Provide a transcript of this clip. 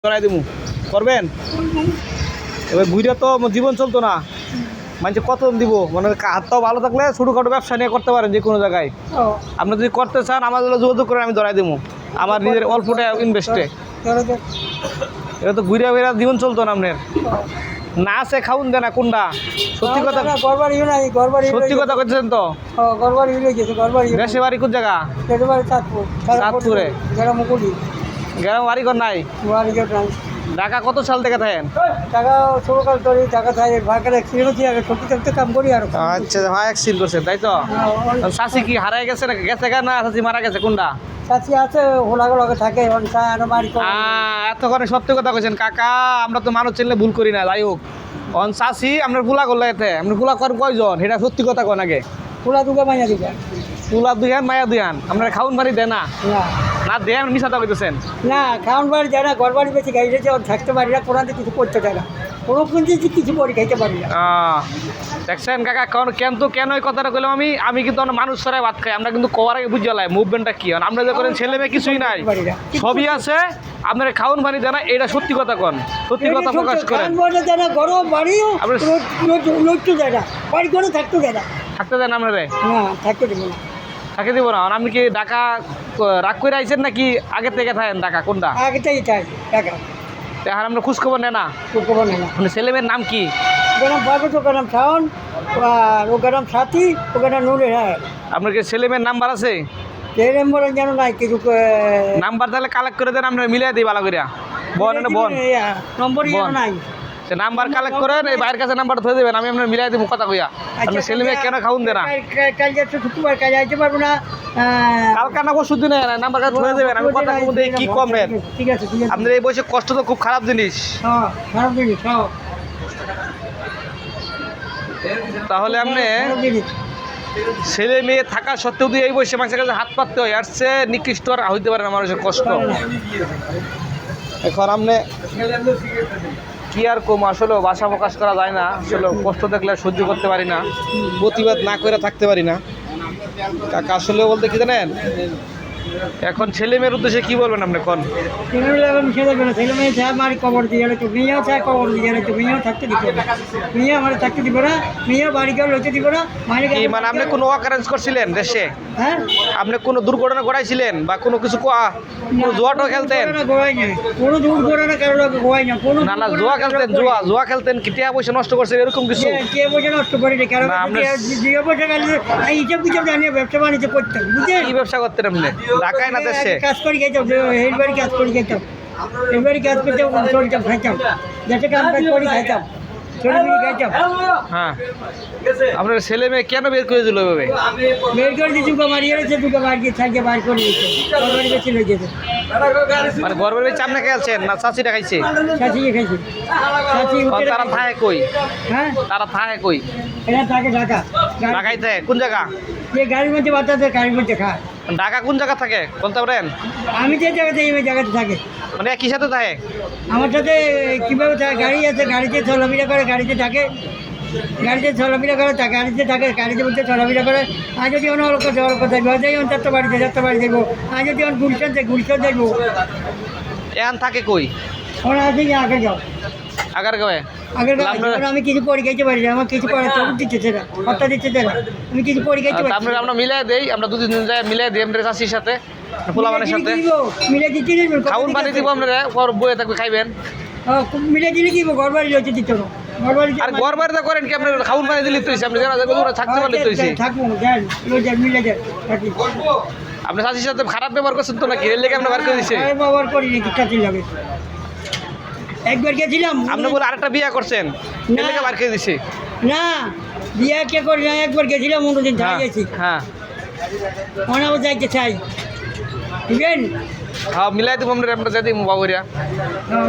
করাই দেবো করবেন। এবার ঘুরে তো জীবন চলতো না, মানে কত দিব, মানে হাতটাও ভালো থাকলে ছোটোখাটো ব্যবসা নিয়ে করতে পারেন যে কোনো জায়গায়। আপনি যদি করতে চান আমার যোগাযোগ করে আমি ধরাই দেবো আমার নিজের অল্পটা ইনভেস্টে। এটা তো ঘুরে বেড়া জীবন চলতো না আপনার, না আছে খাউন দেনা কোনটা সত্যি কথা। সত্যি কথা করছেন তো। দেশে বাড়ি কোন জায়গা? চাঁদপুরে। গ্রাম বাড়ি ঘর নাই? ঢাকা কত সাল থেকে থাকেন? আচ্ছা ভাই অ্যাক্সিডেন্ট করছেন তাই তো। চাষি কি হারাই গেছে না গেছে গা, না চাষি মারা গেছে কোনটা? এতক্ষণে সত্যি কথা কইছেন কাকা, আমরা তো মানুষ চিনলে ভুল করি না। যাই হোক অন চাষি আপনার গুলা করলে এতে আপনার গুলা করেন কয়জন, সেটা সত্যি কথা কন আগে। পুলা দুইহান মায়া দুইহান আপনার খাউন বাড়ি দেয় না? না দেন মিশাতে কইতেছেন না, খাওয়ান বাড়ি যায় না, ঘর বাড়ি বেশি গাড়িতে থাকতে পারি না, কোরআন কিছু করতে চায় না, কোনো কিছু করে খাইতে পারি না। দেখছেন কাকা কেন এই কথাটা কইলাম আমি কিন্তু মানুষ ছাড়াই ভাত খাই। আমরা কিন্তু কোয়ার আগে বুঝে লাই মুভমেন্টটা কি। আমরা যে করেন ছেলে মেয়ে কিছুই নাই, সবই আছে, আপনার খাউন বাড়ি দেয় না, এটা সত্যি কথা কন, সত্যি কথা প্রকাশ করেন। গরম বাড়ি যায় না, বাড়ি করে থাকতে যায় না, থাকতে দেন আপনারে? না থাকতে দেবো না, থাকে দিব না। আপনি কি ঢাকা রাগ করে আইছেন নাকি আগে থেকে থাকেন? ঢাকা কোনটা? আগে থেকে চাই টাকা। আর আমরা খোঁজখবর নেয় না? খবর নেই না। ছেলে মেয়ের নাম কি? ওর নাম পার্বত, ওর নাম শাওন, আর ওর নাম সাথী, ওর নাম নুরে। হ্যাঁ, আপনার কি ছেলে মেয়ের নাম্বার আছে? এই নম্বর যেন নাই কিছু নাম্বার তাহলে কালেক্ট করে দেন, আমরা মিলিয়ে দিই ভালো করে। বন নম্বর নাই, নাম্বার কালেক্ট করেন, এই বাইরের কাছে নাম্বার ধরে দেবেন, আমি আপনার মিলাই দেবো কথা কইয়া। আপনি ছেলে মেয়ে কেন খাউন দেন না? কাল যাচ্ছে শুক্রবার, কাজ আইতে পারবো না, কালকা না পরশু দিনে নাম্বার কাছে ধরে দেবেন, আমি কথা বলতে কি কমেন। ঠিক আছে ঠিক আছে। আপনার এই বয়সে কষ্ট তো খুব খারাপ জিনিস। খারাপ জিনিস। তাহলে আপনি ছেলে মেয়ে থাকা সত্ত্বেও যদি এই বয়সে মানুষের কাছে হাত পাততে হয়, আর সে নিকৃষ্ট আর হইতে পারে না মানুষের কষ্ট। এখন আপনি কি আর কম, আসলে ভাষা প্রকাশ করা যায় না। আসলে কষ্ট দেখলে সহ্য করতে পারি না, প্রতিবাদ না করে থাকতে পারি না কাকা। আসলে বলতে কি জানেন, এখন ছেলে মেয়ের উদ্দেশ্যে কি বলবেন আপনি? কোন ছেলে মেয়ে চায় মারি কবর দিয়ে গেলে তো, মেয়েও চায় কবর দিয়ে গেলে তো, মেয়েও থাকতে দিত না, মেয়ে আমার থাকতে দিব না, মেয়েও বাড়ি কেউ লইতে দিব না। মানে আপনি কোনো অকারেন্স করছিলেন দেশে? হ্যাঁ, আপনি কোনো দুর্ঘটনা ঘটাইছিলেন বা কোনো কিছু জুয়াটো খেলতেন? কোনো দুর্ঘটনা কারো গোয়াই না, কোনো না জুয়া খেলতেন? জুয়া খেলতেন কি টাকা পয়সা নষ্ট করছেন এরকম কিছু? কে পয়সা নষ্ট করিনি, কারণ পয়সা গেলে হিসাব কিতাব জানিয়ে ব্যবসা বাণিজ্য করতাম। বুঝলেন কি ব্যবসা করতেন আপনি? ঢাকায় না দেশে? কাজ করে খেতাম, এই বাড়ি কাজ করে খেতাম, এই বাড়ি কাজ করতে চলতাম, খাইতাম, দেশে কাজ কাজ করে খাইতাম, হ্যাঁ। আপনার ছেলে মেয়ে কেন বের করে দিল এভাবে? বের করে দিয়েছি, মারি এসেছে, দুটো বার গিয়ে থাকে বার করে দিয়েছে, বেশি লয়ে যেতে। মানে গর্বের বেশি আপনি খেয়েছেন না চাষিটা খাইছে? চাষিকে খাইছে। তারা থাকে কই? হ্যাঁ, তারা থাকে কই? এরা থাকে ঢাকা। ঢাকায় থাকে কোন জায়গা? যে গাড়ির মধ্যে বাচ্চাদের গাড়ির মধ্যে খায়। ঢাকা কোন জায়গা থাকে বলতে পারেন? আমি যে জায়গাতে এই জায়গাতে থাকে। মানে একই সাথে থাকে? আমার সাথে কীভাবে থাকে, গাড়ি আছে, গাড়িতে চলাফেরা করে, গাড়িতে থাকে, গাড়িতে চলাফেরা করে, গাড়িতে থাকে, গাড়িতে মধ্যে চলাফেরা করে। আর যদি অন্য লোক যাওয়ার কথা যাই, চারটা বাড়ি দেখবো। আর যদি অন্য গুলশান দেখবো। এখন থাকে কই? ওরা আছে আগে যাও, আগার গাঁয়ে। আমি কিছু পড়ে খাইতে পারি না, আমার কিছু পড়া চোখ দিচ্ছে না, হত্যা দিচ্ছে না, আমি কিছু পড়ে খাইতে পারি। আমরা মিলাই দেই, আমরা দুদিন যাই মিলাই দিই আমাদের চাষির সাথে, পোলাবানের সাথে মিলে দিচ্ছি, খাউন পানি দিব আপনারা, বয়ে থাকবে খাইবেন। মিলে দিলে কি ঘর বাড়ি রয়েছে দিচ্ছ না, আর ঘর বাড়িতে করেন কি? আপনার খাউন পানি দিলে তৈছে, আপনি জানা থাকতে পারলে তৈছে। থাকবো মিলে যান। আপনি চাষির সাথে খারাপ ব্যবহার করছেন তো নাকি? এর লেগে আপনি বার করে দিচ্ছে? ব্যবহার করি নাকি চাকরি লাগে। একবার গেছিলাম, আপনি বলে আরেকটা বিয়ে করছেন, এর লেগে বার করে দিচ্ছে? না, বিয়ে কে করি না, একবার গেছিলাম, অন্যদিন যাই গেছি। হ্যাঁ, অনাও যাইতে চাই, বুঝলেন? হ্যাঁ মিলাই দেবো আমরা যাই দিই বাবুরিয়া। হ্যাঁ,